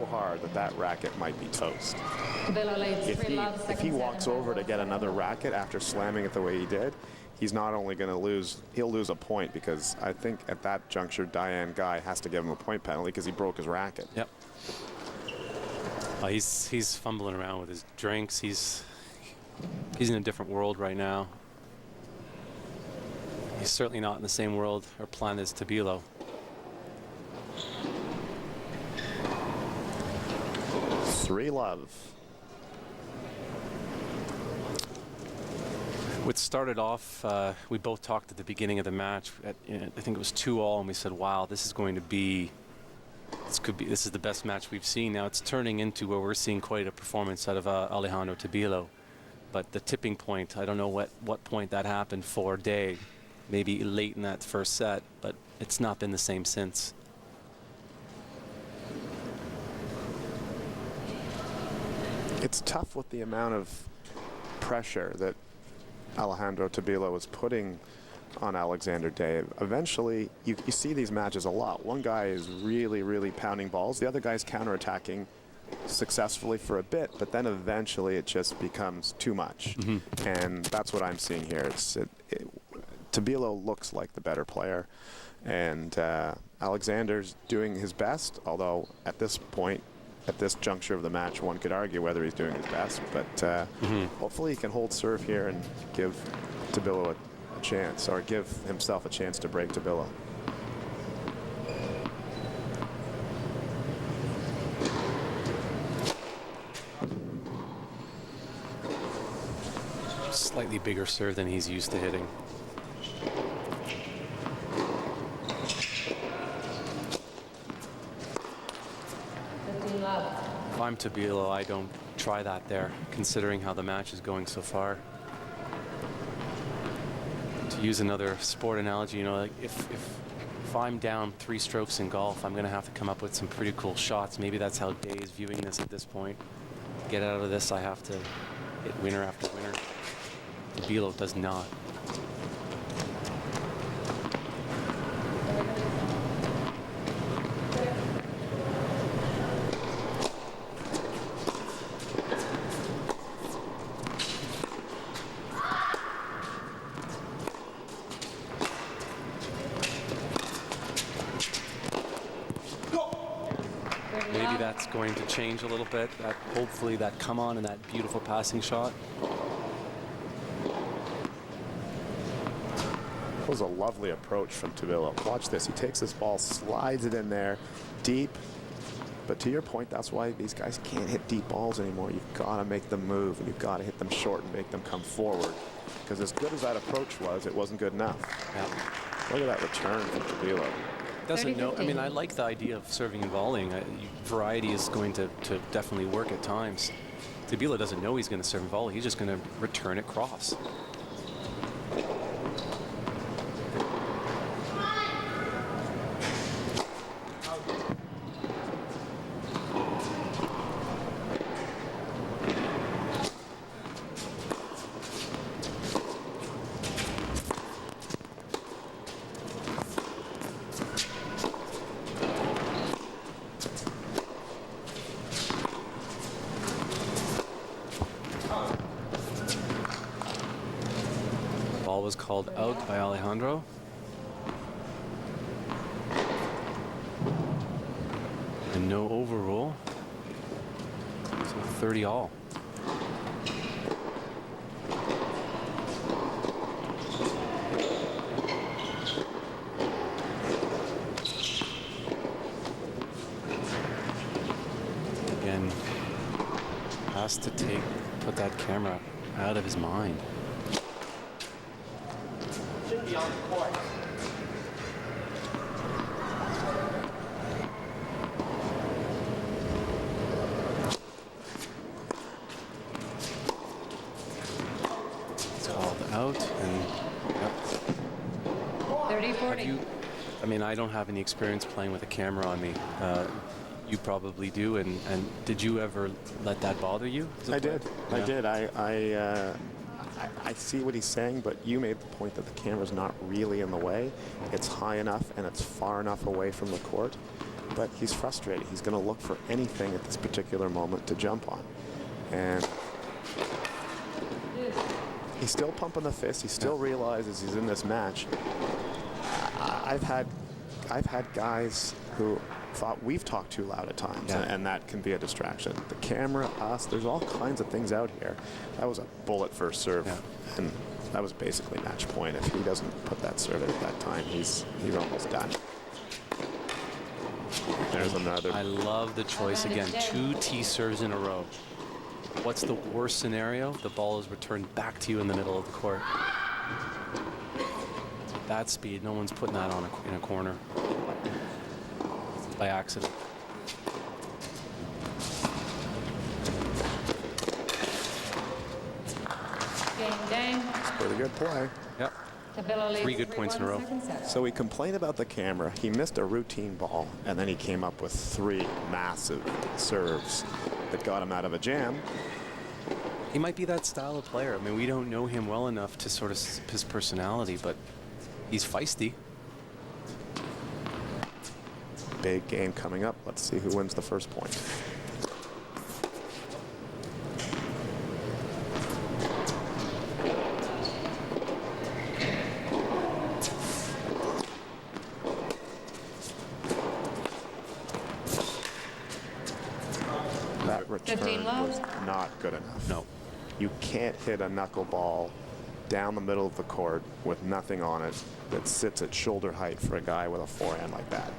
hard that racket might be toast. If he walks over to get another racket after slamming it the way he did, he's not only going to lose, he'll lose a point, because I think at that juncture, Diane Guy has to give him a point penalty because he broke his racket. Yep. He's fumbling around with his drinks. He's in a different world right now. He's certainly not in the same world or planet as Tabilo. Three love. What started off, we both talked at the beginning of the match. I think it was 2-2, and we said, "Wow, this is going to be. This is the best match we've seen." Now it's turning into where we're seeing quite a performance out of Alejandro Tabilo. But the tipping point, I don't know what point that happened for Day. Maybe late in that first set, but it's not been the same since. It's tough with the amount of pressure that Alejandro Tabilo was putting on Alexander Day. Eventually, you see these matches a lot. One guy is really, really pounding balls. The other guy's counterattacking successfully for a bit, but then eventually it just becomes too much. Mm-hmm. And that's what I'm seeing here. Tabilo looks like the better player, and Alexander's doing his best, although at this point, at this juncture of the match, one could argue whether he's doing his best, but hopefully he can hold serve here and give Tabilo a chance, or give himself a chance to break Tabilo. Slightly bigger serve than he's used to hitting. If I'm Tabilo, I don't try that there, considering how the match is going so far. To use another sport analogy, you know, like if I'm down 3 strokes in golf, I'm going to have to come up with some pretty cool shots. Maybe that's how Day is viewing this at this point. To get out of this, I have to hit winner after winner. Tabilo does not. Maybe that's going to change a little bit. Hopefully that come on and that beautiful passing shot. That was a lovely approach from Tabilo. Watch this. He takes this ball, slides it in there deep. But to your point, that's why these guys can't hit deep balls anymore. You've got to make them move, and you've got to hit them short and make them come forward. Because as good as that approach was, it wasn't good enough. Yeah. Look at that return from Tabilo. Doesn't know. I mean, I like the idea of serving and volleying. Variety is going to definitely work at times. Tabilo doesn't know he's going to serve and volley. He's just going to return it cross. Ball was called out by Alejandro. And no overrule. So 30 all. Again, has to put that camera out of his mind. Should be on the court. It's called out, and yep. 30-40. I mean, I don't have any experience playing with a camera on me. You probably do, and did you ever let that bother you? I did. Yeah. I did. I see what he's saying, but you made the point that the camera's not really in the way. It's high enough and it's far enough away from the court. but he's frustrated. He's going to look for anything at this particular moment to jump on. And he's still pumping the fist. He still realizes he's in this match. I've had guys who thought we've talked too loud at times, and that can be a distraction. The camera, us, there's all kinds of things out here. That was a bullet first serve, and that was basically match point. If he doesn't put that serve in at that time, he's almost done. There's another. I love the choice again. 2 tee serves in a row. What's the worst scenario? The ball is returned back to you in the middle of the court. That speed, no one's putting that on in a corner by accident. Pretty good play. Yep. 3 good points in a row. So we complained about the camera. He missed a routine ball, and then he came up with 3 massive serves that got him out of a jam. He might be that style of player. I mean, we don't know him well enough to sort of his personality, but he's feisty. Big game coming up. Let's see who wins the first point. That return was not good enough. No. You can't hit a knuckleball down the middle of the court with nothing on it that sits at shoulder height for a guy with a forehand like that.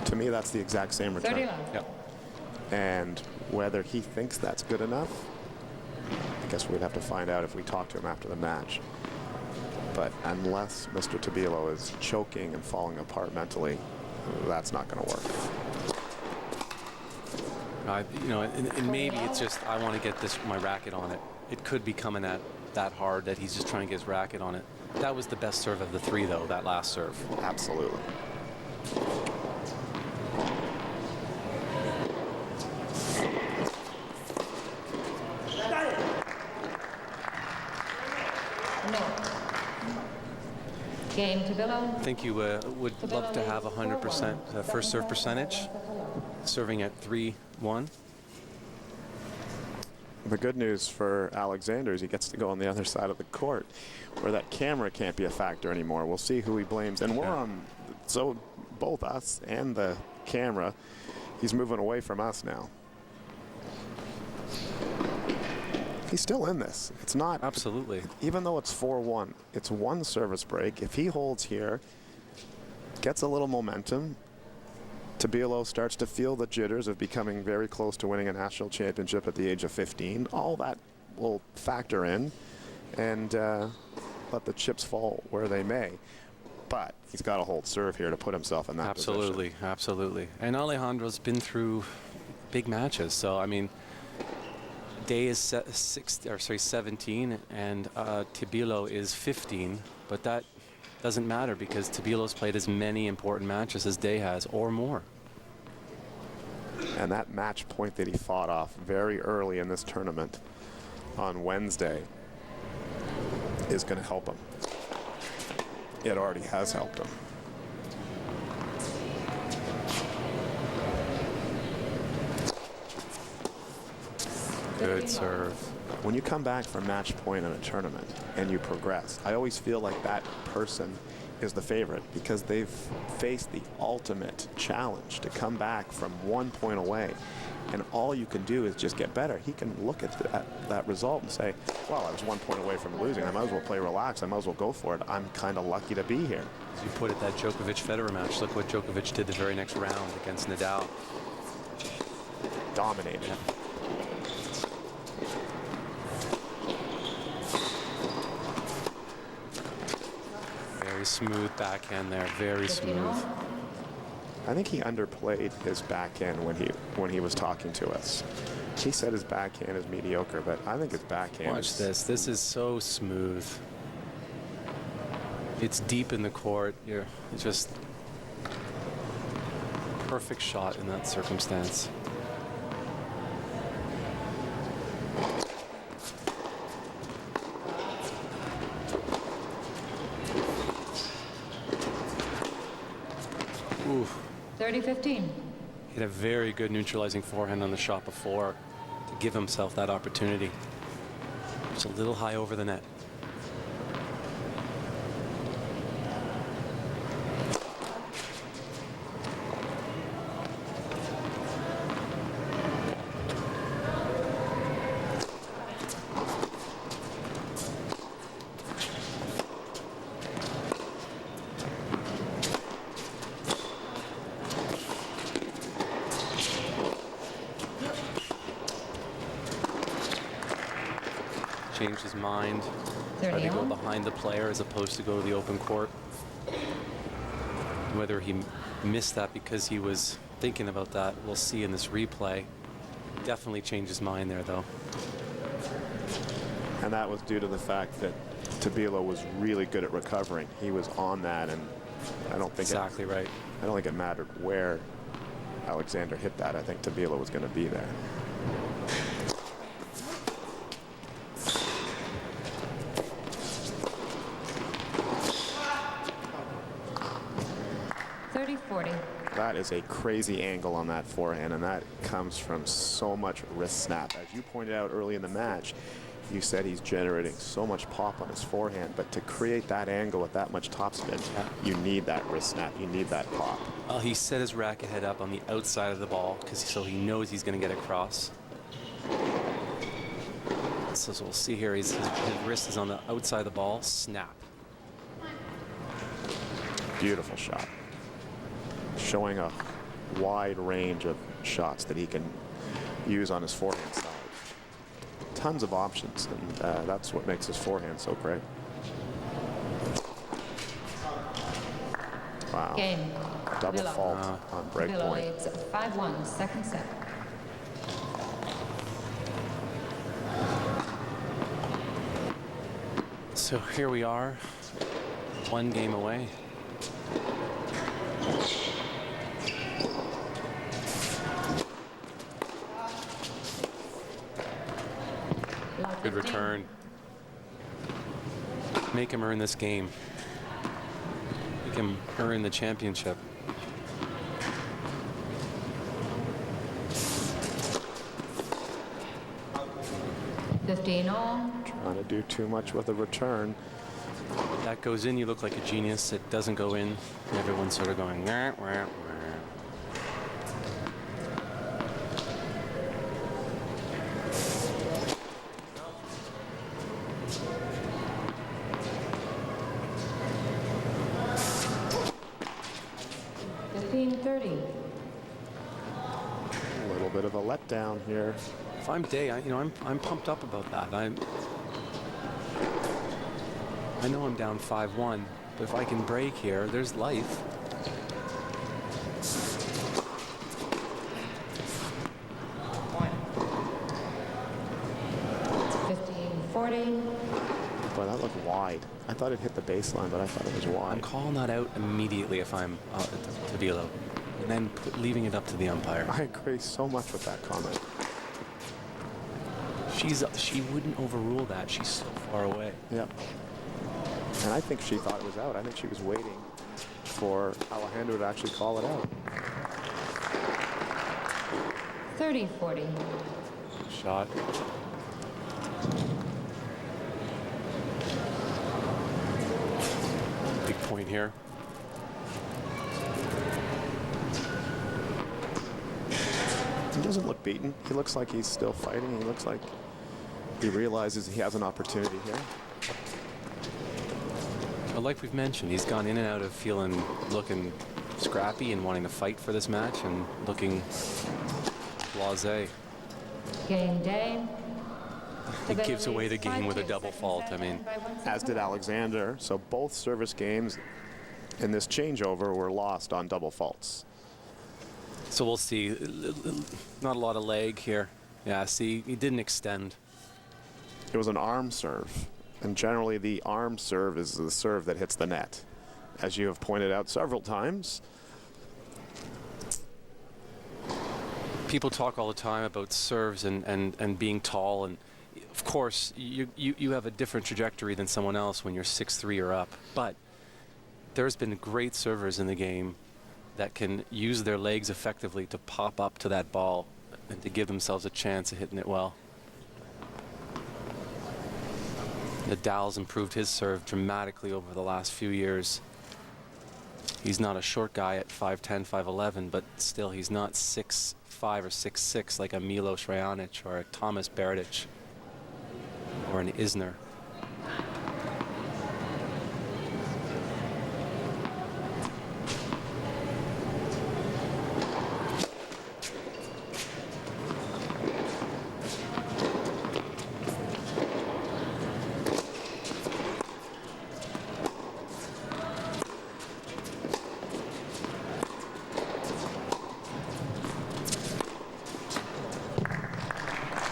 To me, that's the exact same return. Yep. And whether he thinks that's good enough, I guess we'd have to find out if we talk to him after the match. But unless Mr. Tabilo is choking and falling apart mentally, that's not going to work. You know, and maybe it's just I want to get my racket on it. It could be coming at that hard that he's just trying to get his racket on it. That was the best serve of the 3, though, that last serve. Absolutely. Game Tabilo. I think you would love to have 100% first serve percentage, serving at 3-1. The good news for Alexander is he gets to go on the other side of the court where that camera can't be a factor anymore. We'll see who he blames. And we're on, so both us and the camera, he's moving away from us now. He's still in this. It's not. Absolutely. Even though it's 4-1, it's 1 service break. If he holds here, gets a little momentum, Tabilo starts to feel the jitters of becoming very close to winning a national championship at the age of 15. All that will factor in and let the chips fall where they may. But he's got to hold serve here to put himself in that position. Absolutely. And Alejandro's been through big matches. So, I mean, Day is 17 and Tabilo is 15, but that doesn't matter because Tabilo's played as many important matches as Day has or more. And that match point that he fought off very early in this tournament on Wednesday is going to help him. It already has helped him. Good serve. When you come back from match point in a tournament and you progress, I always feel like that person is the favorite because they've faced the ultimate challenge to come back from 1 point away. And all you can do is just get better. He can look at that result and say, well, I was 1 point away from losing. I might as well play relax. I might as well go for it. I'm kind of lucky to be here. As you put it, that Djokovic-Federer match, look what Djokovic did the very next round against Nadal. Dominated. Yeah. Very smooth backhand there, very smooth. I think he underplayed his backhand when he was talking to us. He said his backhand is mediocre, but I think his backhand Watch this. This is so smooth. It's deep in the court. You're just perfect shot in that circumstance. 30-15. Hit a very good neutralizing forehand on the shot before to give himself that opportunity. Just a little high over the net. Changed his mind, tried 30 to go on. behind the player as opposed to go to the open court. Whether he missed that because he was thinking about that, we'll see in this replay. Definitely changed his mind there, though. And that was due to the fact that Tabilo was really good at recovering. He was on that, and I don't think Exactly right. I don't think it mattered where Alexander hit that. I think Tabilo was going to be there. That is a crazy angle on that forehand, and that comes from so much wrist snap. As you pointed out early in the match, you said he's generating so much pop on his forehand, but to create that angle with that much topspin, you need that wrist snap, you need that pop. Well, he set his racket head up on the outside of the ball so he knows he's going to get across. So we'll see here, his wrist is on the outside of the ball, snap. Beautiful shot. Showing a wide range of shots that he can use on his forehand side. Tons of options, and that's what makes his forehand so great. Wow. Game. Double Tabilo. fault on break Tabilo point. leads 5-1, second set. So here we are, one game away. Good return. Make him earn this game. Make him earn the championship. Trying to do too much with a return. That goes in, you look like a genius. It doesn't go in, everyone's sort of going, wah, wah, wah. 15-30. A little bit of a letdown here. If I'm Day, I'm pumped up about that. I know I'm down 5-1, but if I can break here, there's life. Boy, that looked wide. I thought it hit the baseline, but I thought it was wide. I'm calling that out immediately if I'm Tabilo, and then leaving it up to the umpire. I agree so much with that comment. She wouldn't overrule that. She's so far away. Yep. And I think she thought it was out. I think she was waiting for Alejandro to actually call it out. 30-40. Shot. Big point here. He doesn't look beaten. He looks like he's still fighting. He looks like he realizes he has an opportunity here. But like we've mentioned, he's gone in and out of looking scrappy and wanting to fight for this match and looking blasé. Game day. He gives away the game with a double fault. I mean, As did Alexander. So both service games in this changeover were lost on double faults. so we'll see. Not a lot of leg here. Yeah, see, he didn't extend. It was an arm serve. And generally the arm serve is the serve that hits the net. As you have pointed out several times. People talk all the time about serves and being tall, and of course you have a different trajectory than someone else when you're 6'3" or up, but there's been great servers in the game that can use their legs effectively to pop up to that ball and to give themselves a chance of hitting it well. Nadal's improved his serve dramatically over the last few years. He's not a short guy at 5'10", 5'11", but still he's not 6'5" or 6'6" like a Milos Raonic or a Thomas Berdych or an Isner.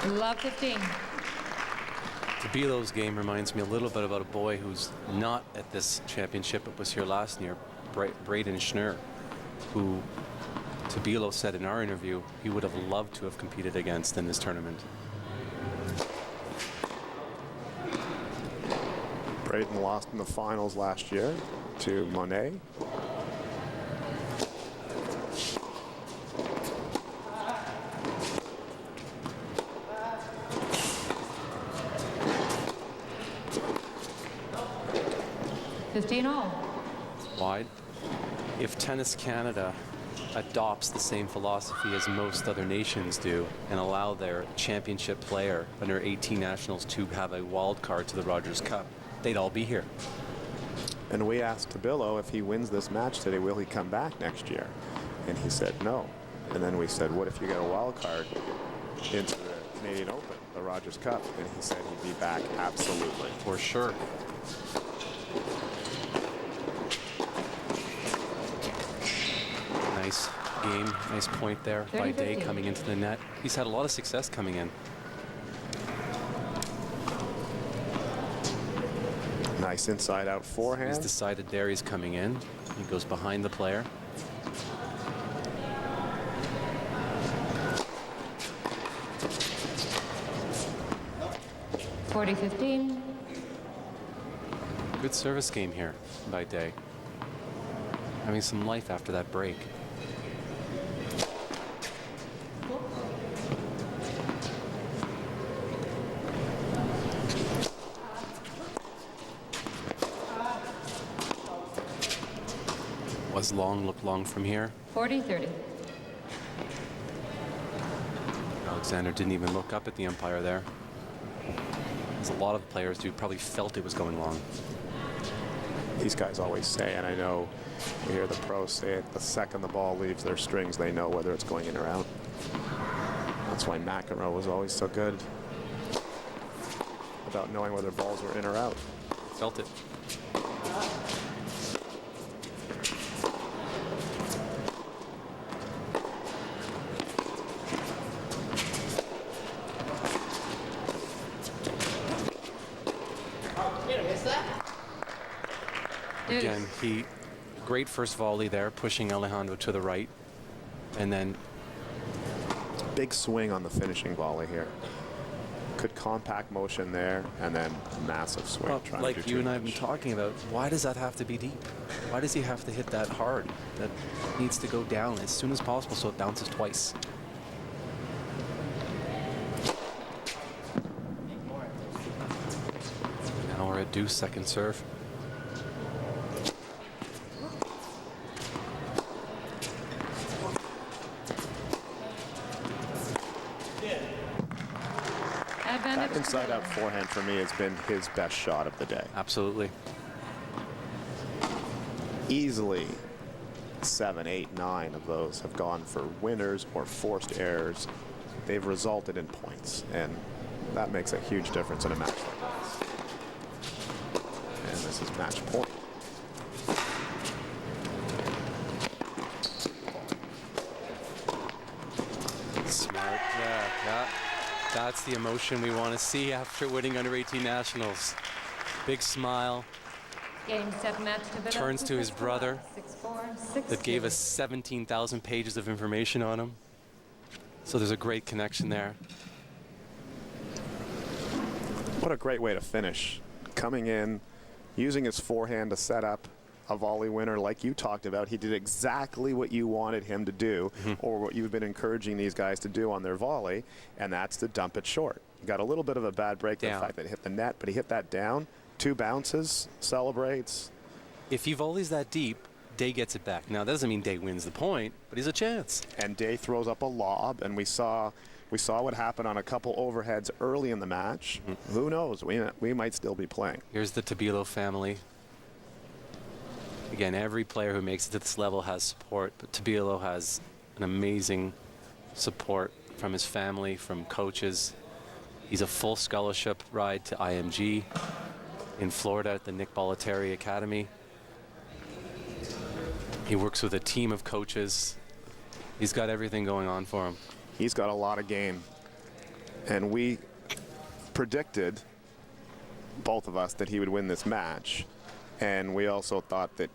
Love 15. Tabilo's game reminds me a little bit about a boy who's not at this championship but was here last year, Braden Schnurr, who Tabilo said in our interview he would have loved to have competed against in this tournament. Braden lost in the finals last year to Monet. Wide. If Tennis Canada adopts the same philosophy as most other nations do and allow their championship player under 18 nationals to have a wild card to the Rogers Cup, they'd all be here. And we asked Tabilo if he wins this match today, will he come back next year? And he said no. And then we said, what if you get a wild card into the Canadian Open, the Rogers Cup? And he said he'd be back absolutely. For sure. Nice game, nice point there by Day coming into the net. He's had a lot of success coming in. Nice inside out forehand. He's decided there he's coming in. He goes behind the player. (40-15). Good service game here by Day. Having some life after that break. Was long, look long from here. 40-30. Alexander didn't even look up at the umpire there. There's a lot of players who probably felt it was going long. These guys always say, and I know we hear the pros say it, the second the ball leaves their strings, they know whether it's going in or out. That's why McEnroe was always so good about knowing whether balls were in or out. Felt it. Again, great first volley there, pushing Alejandro to the right, and then big swing on the finishing volley here. Good compact motion there, and then massive swing. Well, like you and I have been talking about, why does that have to be deep? Why does he have to hit that hard? That needs to go down as soon as possible so it bounces twice. Now we're at deuce, second serve. That inside out forehand for me has been his best shot of the day. Absolutely. Easily 7, 8, 9 of those have gone for winners or forced errors. They've resulted in points, and that makes a huge difference in a match like this. And this is match point. Smart, yeah. That's the emotion we want to see after winning under 18 nationals. Big smile. Game, set, match, turns to his brother 6-4, that gave us 17,000 pages of information on him. So there's a great connection there. What a great way to finish. Coming in, using his forehand to set up, a volley winner like you talked about. He did exactly what you wanted him to do, or what you've been encouraging these guys to do on their volley, and that's to dump it short. He got a little bit of a bad break, the fact that it hit the net, but he hit that down, 2 bounces, celebrates. If he volleys that deep, Day gets it back. Now, that doesn't mean Day wins the point, but he's a chance. And Day throws up a lob, and we saw what happened on a couple overheads early in the match. Who knows? We might still be playing. Here's the Tabilo family. Again, every player who makes it to this level has support, but Tabilo has an amazing support from his family, from coaches. He's a full scholarship ride to IMG in Florida at the Nick Bollettieri Academy. He works with a team of coaches. He's got everything going on for him. He's got a lot of game. And we predicted, both of us, that he would win this match. And we also thought that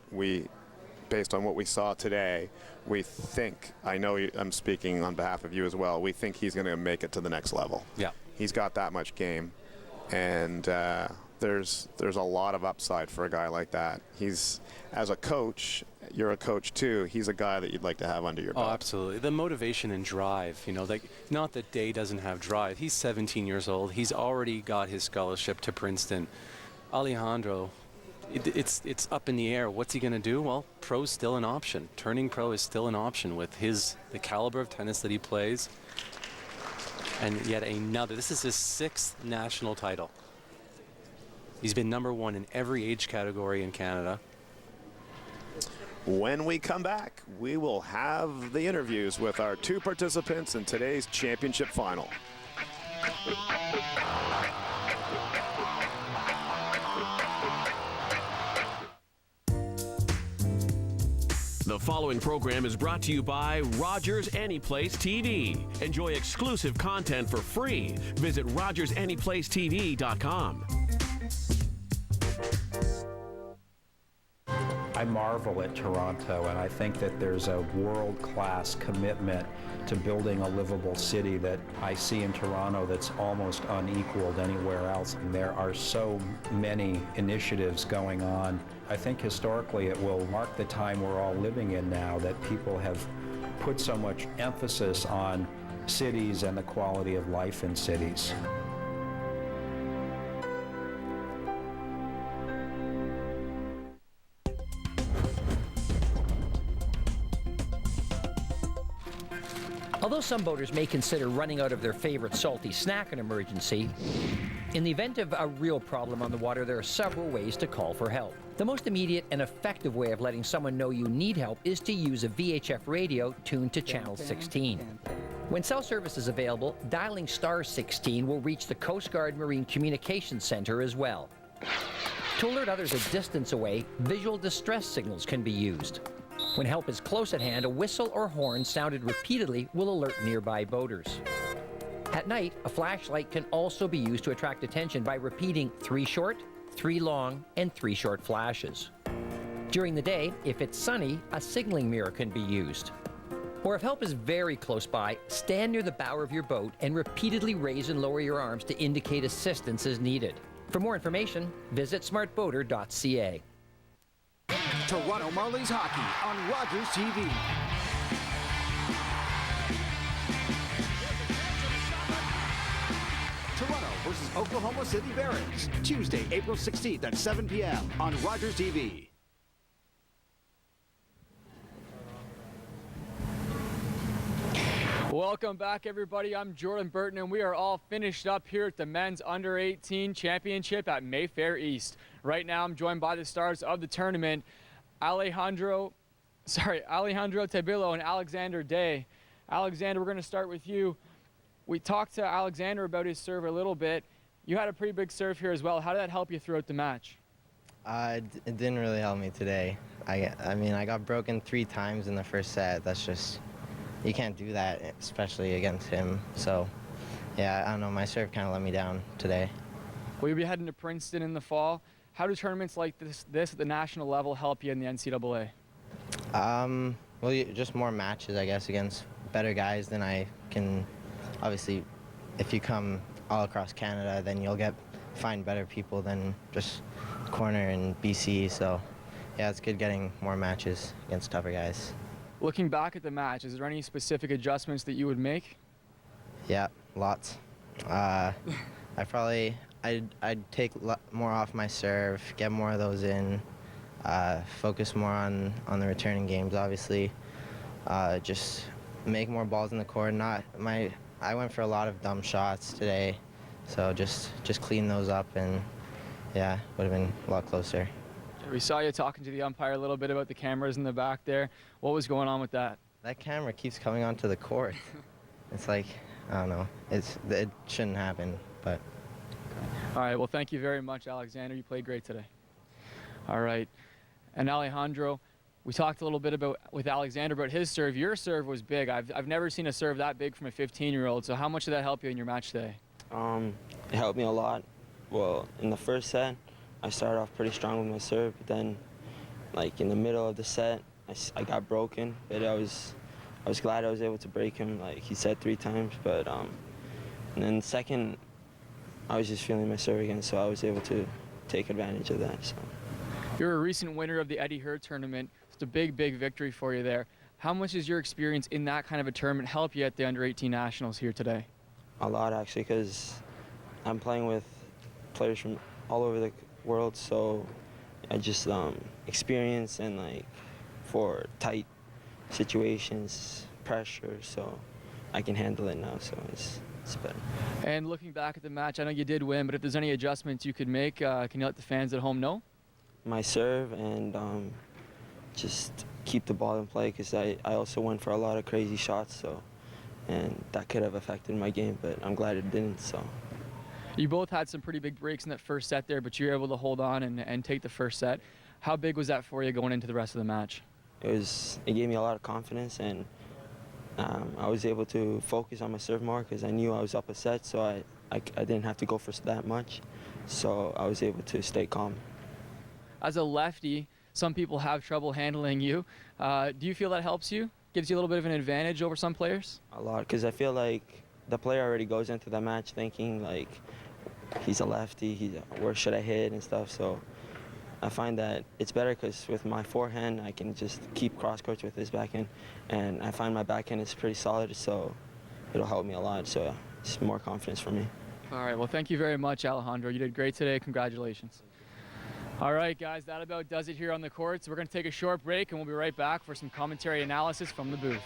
based on what we saw today, we think, I know I'm speaking on behalf of you as well, we think he's going to make it to the next level. Yeah. He's got that much game. And there's a lot of upside for a guy like that. He's, as a coach, you're a coach too, he's a guy that you'd like to have under your belt. Oh, absolutely. The motivation and drive, like, not that Day doesn't have drive. He's 17 years old. He's already got his scholarship to Princeton. Alejandro, it's up in the air. What's he going to do? Well, pro's still an option. Turning pro is still an option with the caliber of tennis that he plays. And yet another. This is his 6th national title. He's been #1 in every age category in Canada. When we come back, we will have the interviews with our 2 participants in today's championship final. The following program is brought to you by Rogers Anyplace TV. Enjoy exclusive content for free. Visit RogersAnyplaceTV.com. I marvel at Toronto, and I think that there's a world-class commitment to building a livable city that I see in Toronto that's almost unequaled anywhere else. And there are so many initiatives going on. I think historically it will mark the time we're all living in now, that people have put so much emphasis on cities and the quality of life in cities. Although some boaters may consider running out of their favorite salty snack an emergency, in the event of a real problem on the water, there are several ways to call for help. The most immediate and effective way of letting someone know you need help is to use a VHF radio tuned to channel 16. When cell service is available, dialing *16 will reach the Coast Guard Marine Communications Center as well. To alert others a distance away, visual distress signals can be used. When help is close at hand, a whistle or horn sounded repeatedly will alert nearby boaters. At night, a flashlight can also be used to attract attention by repeating 3 short, 3 long, and 3 short flashes. During the day, if it's sunny, a signaling mirror can be used. Or if help is very close by, stand near the bow of your boat and repeatedly raise and lower your arms to indicate assistance is needed. For more information, visit smartboater.ca. Toronto Marlies hockey on Rogers TV. Toronto versus Oklahoma City Barons, Tuesday, April 16th at 7 p.m. on Rogers TV. Welcome back, everybody. I'm Jordan Burton, and we are all finished up here at the Men's Under-18 Championship at Mayfair East. Right now, I'm joined by the stars of the tournament, Alejandro Tabilo and Alexander Day. Alexander, we're going to start with you. We talked to Alexander about his serve a little bit. You had a pretty big serve here as well. How did that help you throughout the match? It didn't really help me today. I mean, I got broken 3 times in the first set. That's just, you can't do that, especially against him. So, yeah, I don't know, my serve kind of let me down today. Well, you'll be heading to Princeton in the fall. How do tournaments like this at the national level help you in the NCAA? Well, just more matches, I guess, against better guys than I can. Obviously, if you come all across Canada, then you'll find better people than just corner in BC. So, yeah, it's good getting more matches against tougher guys. Looking back at the match, is there any specific adjustments that you would make? Yeah, lots. I'd take more off my serve, get more of those in, focus more on the returning games, obviously. Just make more balls in the court. I went for a lot of dumb shots today, so just clean those up, and yeah, would have been a lot closer. We saw you talking to the umpire a little bit about the cameras in the back there. What was going on with that? That camera keeps coming onto the court. It's like, I don't know, it shouldn't happen, but. All right, well, thank you very much, Alexander. You played great today. All right, and Alejandro, we talked a little bit with Alexander about his serve. Your serve was big. I've never seen a serve that big from a 15-year-old, so how much did that help you in your match today? It helped me a lot. Well, in the first set, I started off pretty strong with my serve, but then, like, in the middle of the set, I got broken, but I was glad I was able to break him, like he said 3 times, but, and then second, I was just feeling my serve again, so I was able to take advantage of that. So. You're a recent winner of the Eddie Hur tournament. It's a big, big victory for you there. How much does your experience in that kind of a tournament help you at the Under-18 Nationals here today? A lot, actually, because I'm playing with players from all over the world, so I just experience and, like, for tight situations, pressure, so I can handle it now, so it's better. And looking back at the match, I know you did win, but if there's any adjustments you could make, can you let the fans at home know? My serve and just keep the ball in play, because I also went for a lot of crazy shots, so, and that could have affected my game, but I'm glad it didn't. So. You both had some pretty big breaks in that first set there, but you were able to hold on and take the first set. How big was that for you going into the rest of the match? It gave me a lot of confidence, and I was able to focus on my serve more because I knew I was up a set, so I didn't have to go for that much, so I was able to stay calm. As a lefty, some people have trouble handling you. Do you feel that helps you? Gives you a little bit of an advantage over some players? A lot, because I feel like the player already goes into the match thinking like he's a lefty, where should I hit and stuff, so I find that it's better because with my forehand, I can just keep cross-court with his backhand, and I find my backhand is pretty solid, so it'll help me a lot, so it's more confidence for me. All right, well, thank you very much, Alejandro. You did great today. Congratulations. All right, guys, that about does it here on the courts. We're going to take a short break, and we'll be right back for some commentary analysis from the booth.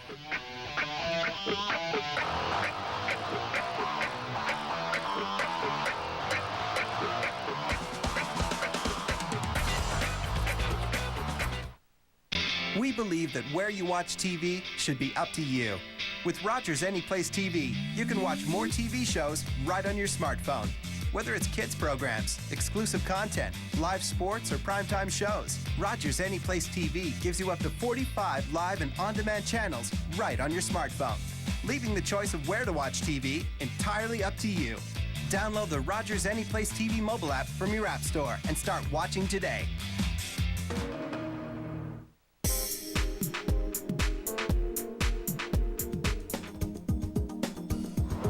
We believe that where you watch TV should be up to you. With Rogers Anyplace TV, you can watch more TV shows right on your smartphone. Whether it's kids programs, exclusive content, live sports, or primetime shows, Rogers Anyplace TV gives you up to 45 live and on-demand channels right on your smartphone, leaving the choice of where to watch TV entirely up to you. Download the Rogers Anyplace TV mobile app from your app store and start watching today.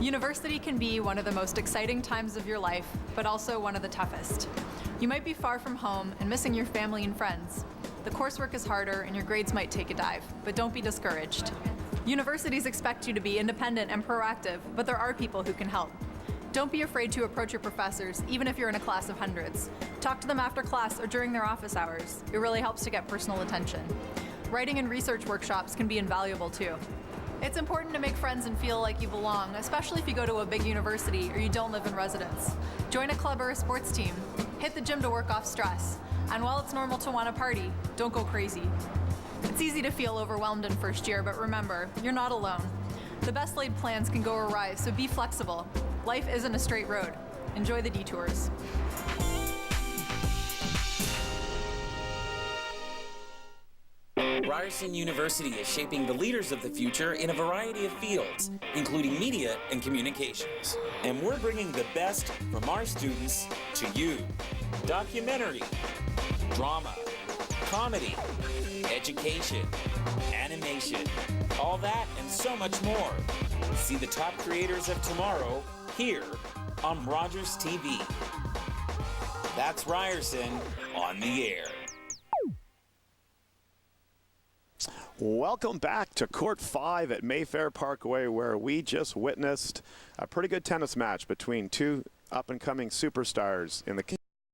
University can be one of the most exciting times of your life, but also one of the toughest. You might be far from home and missing your family and friends. The coursework is harder and your grades might take a dive, but don't be discouraged. Universities expect you to be independent and proactive, but there are people who can help. Don't be afraid to approach your professors, even if you're in a class of hundreds. Talk to them after class or during their office hours. It really helps to get personal attention. Writing and research workshops can be invaluable too. It's important to make friends and feel like you belong, especially if you go to a big university or you don't live in residence. Join a club or a sports team. Hit the gym to work off stress. And while it's normal to want to party, don't go crazy. It's easy to feel overwhelmed in first year, but remember, you're not alone. The best laid plans can go awry, so be flexible. Life isn't a straight road. Enjoy the detours. Ryerson University is shaping the leaders of the future in a variety of fields, including media and communications. And we're bringing the best from our students to you. Documentary, drama, comedy, education, animation, all that and so much more. See the top creators of tomorrow here on Rogers TV. That's Ryerson on the air. Welcome back to Court 5 at Mayfair Parkway, where we just witnessed a pretty good tennis match between two up-and-coming superstars in the